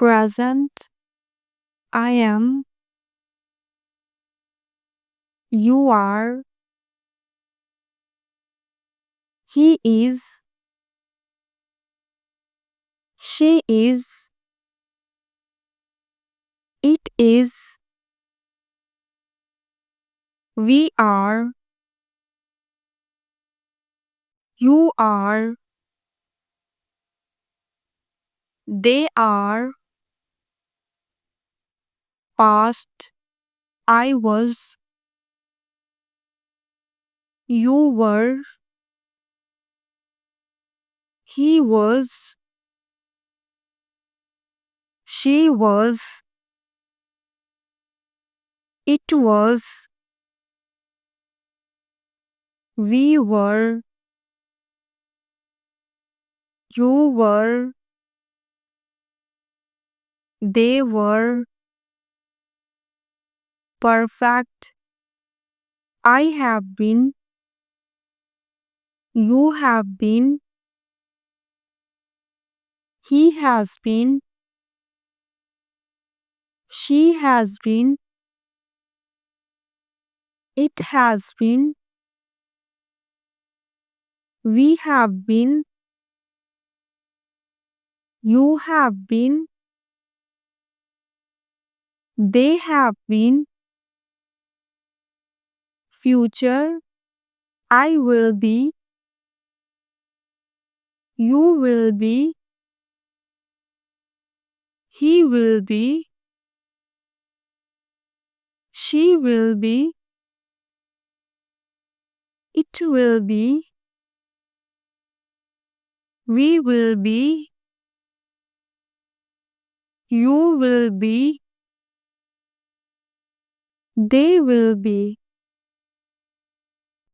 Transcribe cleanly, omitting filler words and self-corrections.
Present. I am. You are. He is. She is. It is. We are. You are. They are. Past. I was. You were. He was. She was. It was. We were. You were. They were. Perfect. I have been. You have been. He has been. She has been. It has been. We have been. You have been. They have been. Future. I will be. You will be. He will be. She will be. It will be. We will be. You will be. They will be.